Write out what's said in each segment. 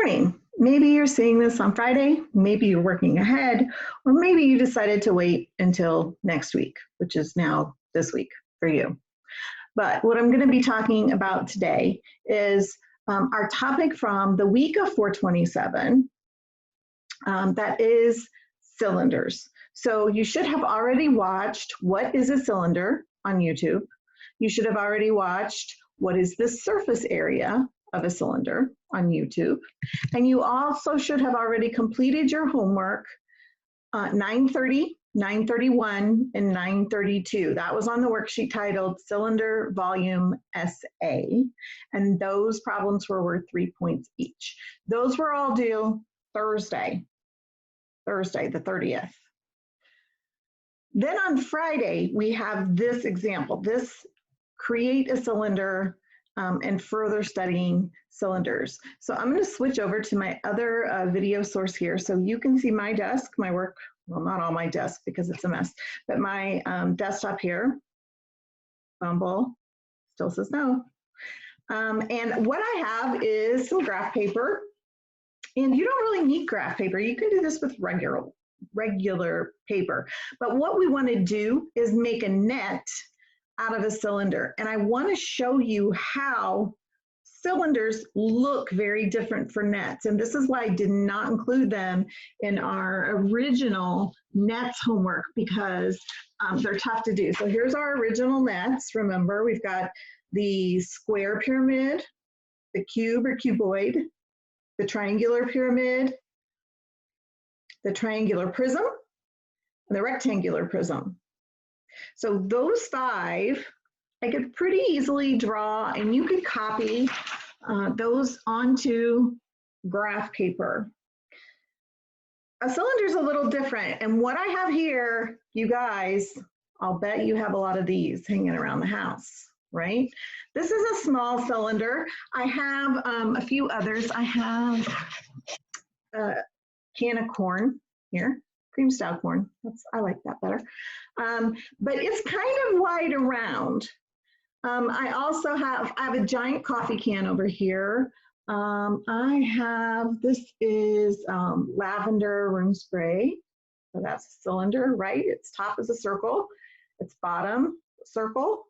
morning. Maybe you're seeing this on Friday, maybe you're working ahead, or maybe you decided to wait until next week, which is now this week for you. But what I'm going to be talking about today is our topic from the week of 427, that is cylinders. So you should have already watched What is a Cylinder on YouTube. You should have already watched What is the Surface Area of a Cylinder on YouTube. And you also should have already completed your homework 930, 931, and 932. That was on the worksheet titled Cylinder Volume SA. And those problems were worth 3 points each. Those were all due Thursday, the 30th. Then on Friday, we have this example, this create a cylinder and further studying cylinders. So I'm going to switch over to my other video source here so you can see my desk, my work, well, not all my desk because it's a mess, but my desktop here. Fumble, still says no. And what I have is some graph paper. And you don't really need graph paper. You can do this with regular paper. But what we want to do is make a net out of a cylinder. And I want to show you how cylinders look very different for nets. And this is why I did not include them in our original nets homework because they're tough to do. So here's our original nets. Remember, we've got the square pyramid, the cube or cuboid, the triangular pyramid, the triangular prism, and the rectangular prism. So those five, I could pretty easily draw, and you could copy those onto graph paper. A cylinder is a little different, and what I have here, you guys, I'll bet you have a lot of these hanging around the house, right? This is a small cylinder. I have a few others. I have a can of corn here. Cream style corn. I like that better. But it's kind of wide around. I also have a giant coffee can over here. This is lavender room spray. So that's a cylinder, right? Its top is a circle, its bottom circle,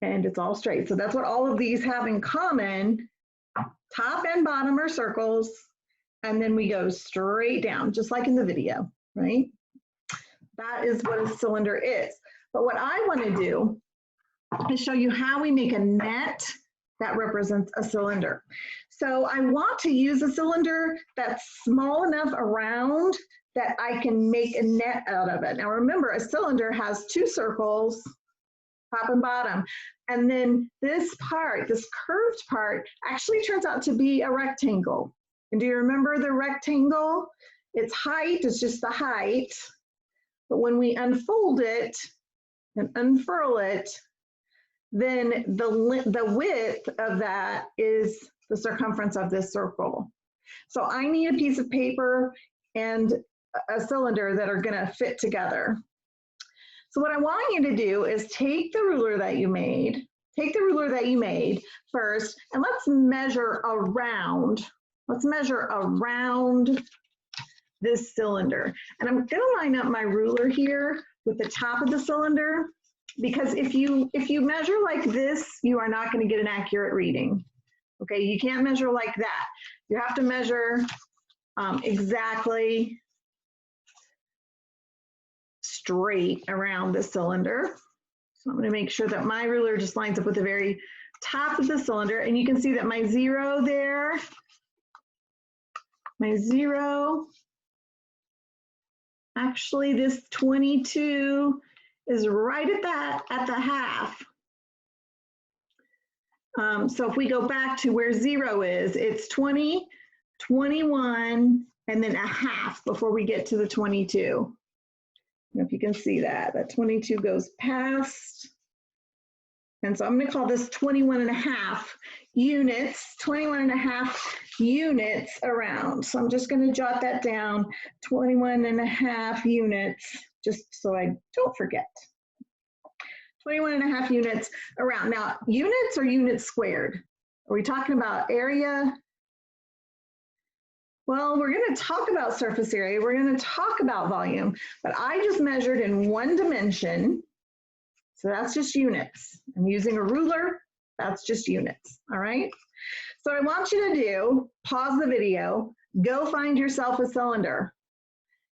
and it's all straight. So that's what all of these have in common. Top and bottom are circles, and then we go straight down, just like in the video. Right? That is what a cylinder is. But what I want to do is show you how we make a net that represents a cylinder. So I want to use a cylinder that's small enough around that I can make a net out of it. Now remember, a cylinder has two circles, top and bottom. And then this part, this curved part, actually turns out to be a rectangle. And do you remember the rectangle? Its height is just the height, but when we unfold it and unfurl it, then the width of that is the circumference of this circle. So I need a piece of paper and a cylinder that are gonna fit together. So what I want you to do is take the ruler that you made first, and let's measure around this cylinder. And I'm gonna line up my ruler here with the top of the cylinder, because if you measure like this, you are not gonna get an accurate reading. Okay, you can't measure like that. You have to measure exactly straight around the cylinder. So I'm gonna make sure that my ruler just lines up with the very top of the cylinder, and you can see that my zero there, actually, this 22 is right at the half. So if we go back to where 0 is, it's 20, 21, and then a half before we get to the 22. I don't know if you can see that. That 22 goes past. And so I'm going to call this 21 and a half units, 21 and a half units around. So I'm just going to jot that down, 21 and a half units, just so I don't forget. 21 and a half units around. Now, units or units squared? Are we talking about area? Well, we're going to talk about surface area. We're going to talk about volume, but I just measured in one dimension. So that's just units. I'm using a ruler. That's just units. All right. So I want you to do, pause the video, go find yourself a cylinder.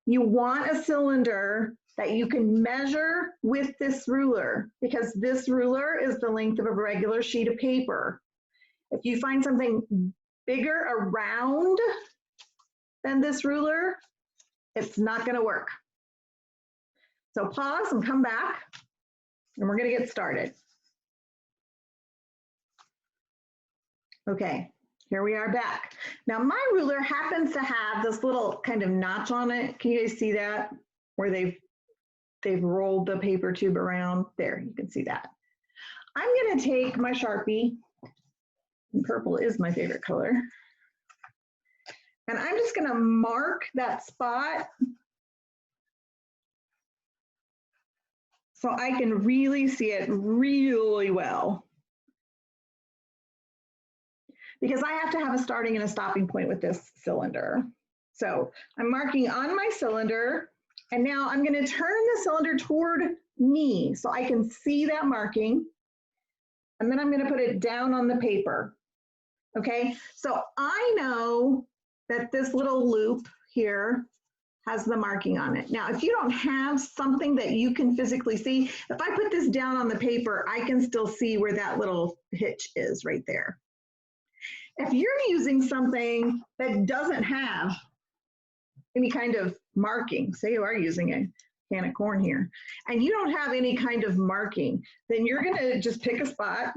You want a cylinder that you can measure with this ruler, because this ruler is the length of a regular sheet of paper. If you find something bigger around than this ruler, it's not going to work. So pause and come back, and we're going to get started. Okay, here we are back. Now my ruler happens to have this little kind of notch on it. Can you guys see that? Where they've rolled the paper tube around. There, you can see that. I'm going to take my Sharpie, and purple is my favorite color, and I'm just going to mark that spot so I can really see it really well. Because I have to have a starting and a stopping point with this cylinder. So I'm marking on my cylinder, and now I'm going to turn the cylinder toward me so I can see that marking, and then I'm going to put it down on the paper. Okay, so I know that this little loop here has the marking on it. Now, if you don't have something that you can physically see, if I put this down on the paper, I can still see where that little hitch is right there. If you're using something that doesn't have any kind of marking, say you are using a can of corn here, and you don't have any kind of marking, then you're going to just pick a spot.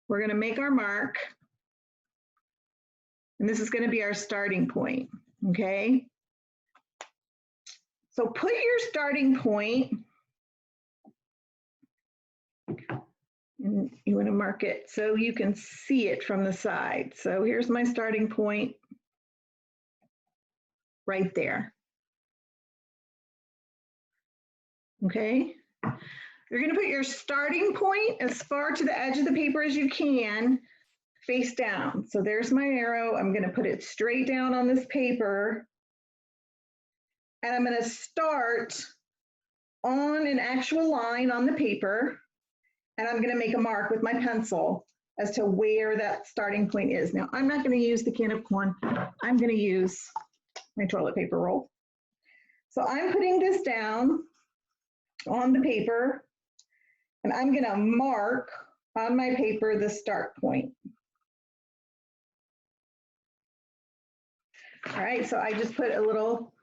We're going to make our mark, and this is going to be our starting point, okay? So put your starting point, and you want to mark it so you can see it from the side. So here's my starting point right there. Okay. You're going to put your starting point as far to the edge of the paper as you can, face down. So there's my arrow. I'm going to put it straight down on this paper, and I'm going to start on an actual line on the paper, and I'm going to make a mark with my pencil as to where that starting point is. Now, I'm not going to use the can of corn. I'm going to use my toilet paper roll. So I'm putting this down on the paper, and I'm going to mark on my paper the start point. All right, so I just put a little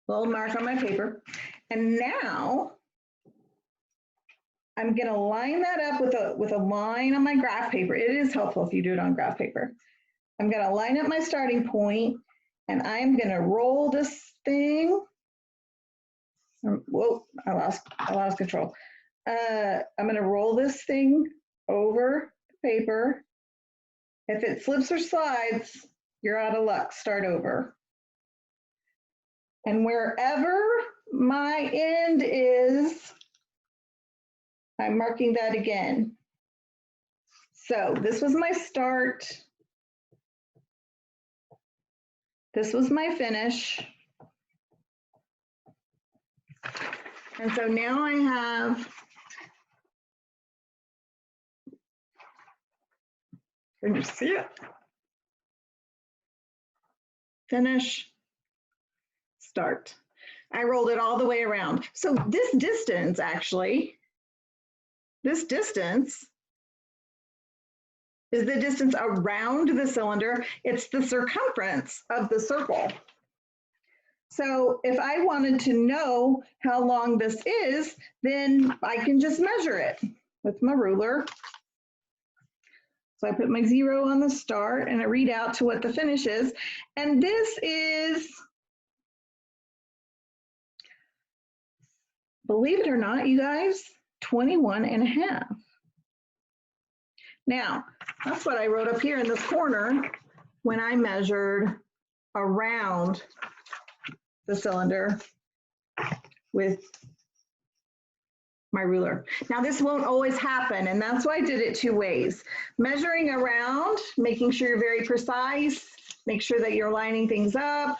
mark on my paper, and now I'm going to line that up with a line on my graph paper. It is helpful if you do it on graph paper. I'm going to line up my starting point, and I'm going to roll this thing. Whoa, I lost control. I'm going to roll this thing over the paper. If it slips or slides, you're out of luck. Start over. And wherever my end is, I'm marking that again. So this was my start. This was my finish. And so now I have, can you see it? Finish, start. I rolled it all the way around. So this distance actually, this distance is the distance around the cylinder. It's the circumference of the circle. So if I wanted to know how long this is, then I can just measure it with my ruler. So I put my 0 on the start, and I read out to what the finish is. And this is, believe it or not, you guys, 21.5. Now, that's what I wrote up here in this corner when I measured around the cylinder with my ruler. Now, this won't always happen, and that's why I did it 2 ways. Measuring around, making sure you're very precise, Make sure that you're lining things up.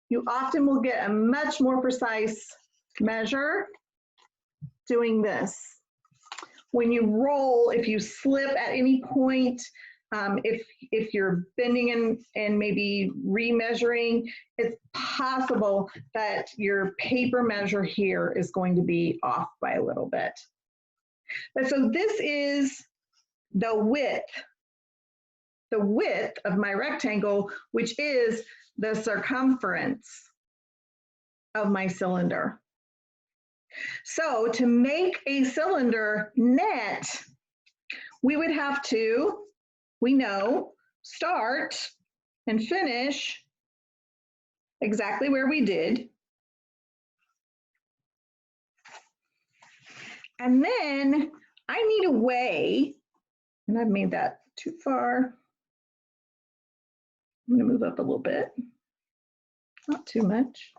You often will get a much more precise measure doing this. When you roll, if you slip at any point, if you're bending and maybe remeasuring, it's possible that your paper measure here is going to be off by a little bit. But so this is the width of my rectangle, which is the circumference of my cylinder. So to make a cylinder net, we would have to, we know, start and finish exactly where we did. And then I need a way, and I've made that too far. I'm going to move up a little bit, not too much.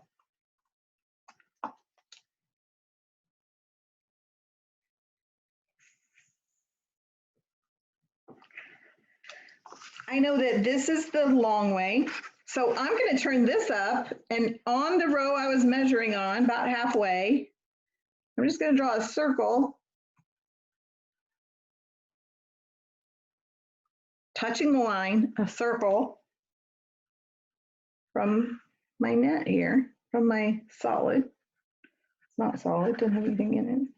I know that this is the long way, so I'm going to turn this up, and on the row I was measuring on, about halfway, I'm just going to draw a circle, touching the line, a circle from my net here, from my solid. It's not solid, doesn't have anything in it.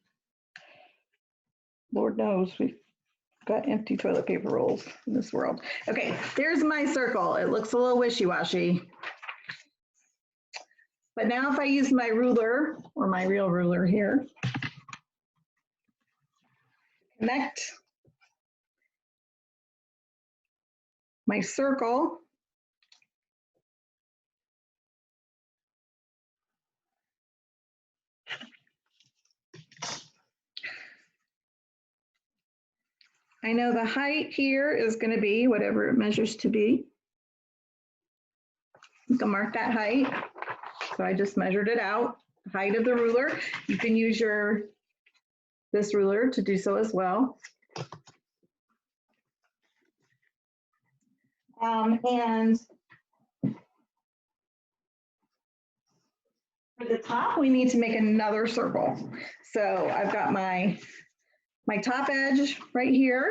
Lord knows we've got empty toilet paper rolls in this world. Okay, there's my circle. It looks a little wishy-washy. But now if I use my ruler, or my real ruler here, connect my circle I know the height here is going to be whatever it measures to be. You can mark that height. So I just measured it out, height of the ruler. You can use this ruler to do so as well. And for the top, we need to make another circle. So I've got my top edge right here.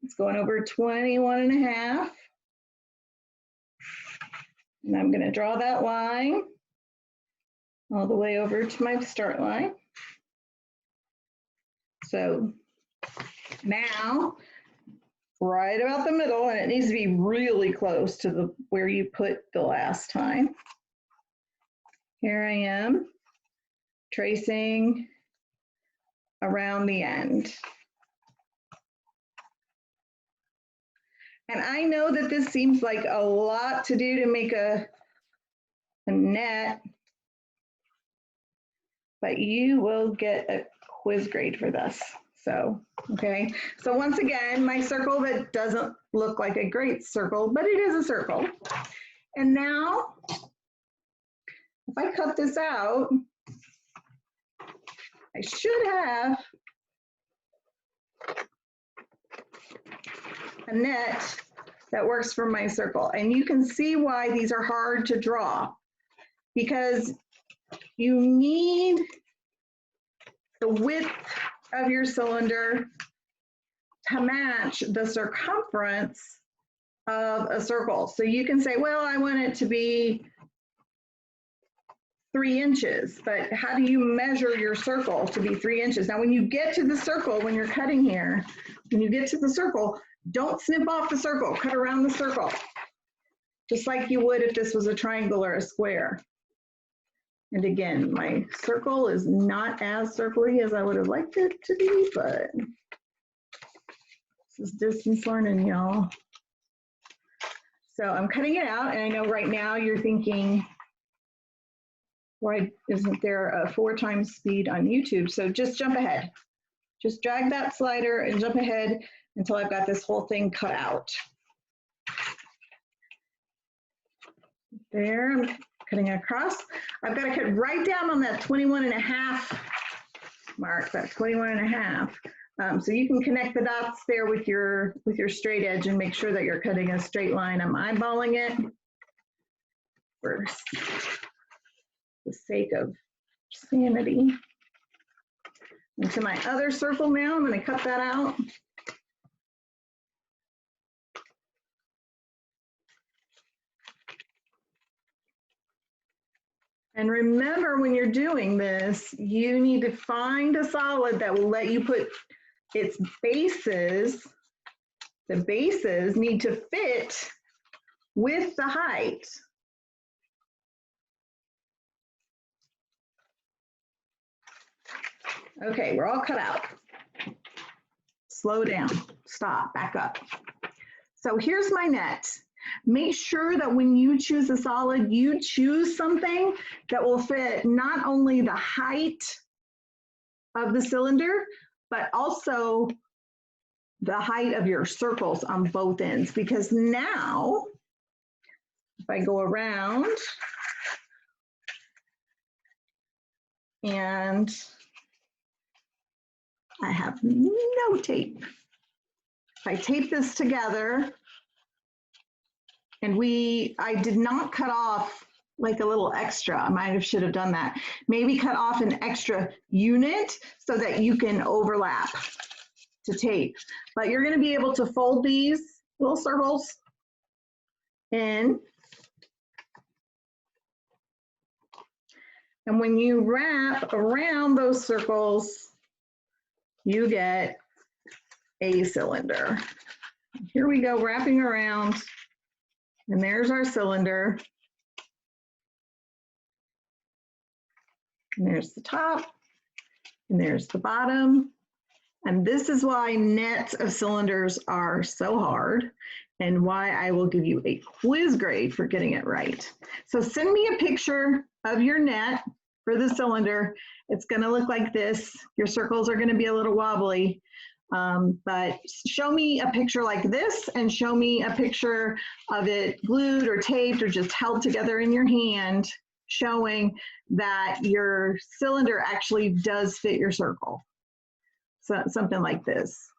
It's going over 21.5. And I'm going to draw that line all the way over to my start line. So now, right about the middle, and it needs to be really close to where you put the last time. Here I am, tracing around the end. And I know that this seems like a lot to do to make a net, but you will get a quiz grade for this. So, okay. So once again, my circle that doesn't look like a great circle, but it is a circle. And now, if I cut this out, I should have a net that works for my circle. And you can see why these are hard to draw, because you need the width of your cylinder to match the circumference of a circle. So you can say, well, I want it to be 3 inches, but how do you measure your circle to be 3 inches? Now, when you get to the circle, when you're cutting here, when you get to the circle, don't snip off the circle, cut around the circle, just like you would if this was a triangle or a square. And again, my circle is not as circly as I would have liked it to be, but this is distance learning, y'all. So I'm cutting it out, and I know right now you're thinking, why isn't there a 4 times speed on YouTube? So just jump ahead. Just drag that slider and jump ahead until I've got this whole thing cut out. There, I'm cutting across. I've got to cut right down on that 21.5 mark, that 21.5. So you can connect the dots there with your straight edge and make sure that you're cutting a straight line. I'm eyeballing it for the sake of sanity. And to my other circle now, I'm going to cut that out. And remember, when you're doing this, you need to find a solid that will let you put its bases. The bases need to fit with the height. Okay, we're all cut out. Slow down, stop, back up. So here's my net. Make sure that when you choose a solid, you choose something that will fit not only the height of the cylinder, but also the height of your circles on both ends. Because now, if I go around and I have no tape. If I tape this together, and I did not cut off like a little extra. I might have should have done that. Maybe cut off an extra unit so that you can overlap to tape. But you're gonna be able to fold these little circles in. And when you wrap around those circles, you get a cylinder. Here we go, wrapping around. And there's our cylinder. And there's the top, and there's the bottom. And this is why nets of cylinders are so hard and why I will give you a quiz grade for getting it right. So send me a picture of your net for the cylinder. It's gonna look like this. Your circles are gonna be a little wobbly. But show me a picture like this and show me a picture of it glued or taped or just held together in your hand, showing that your cylinder actually does fit your circle. So something like this.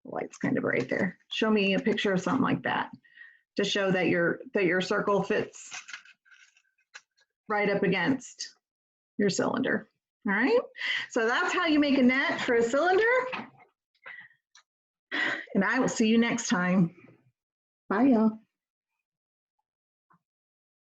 The light's kind of right there. Show me a picture of something like that to show that your circle fits right up against your cylinder. All right, so that's how you make a net for a cylinder. And I will see you next time. Bye, y'all.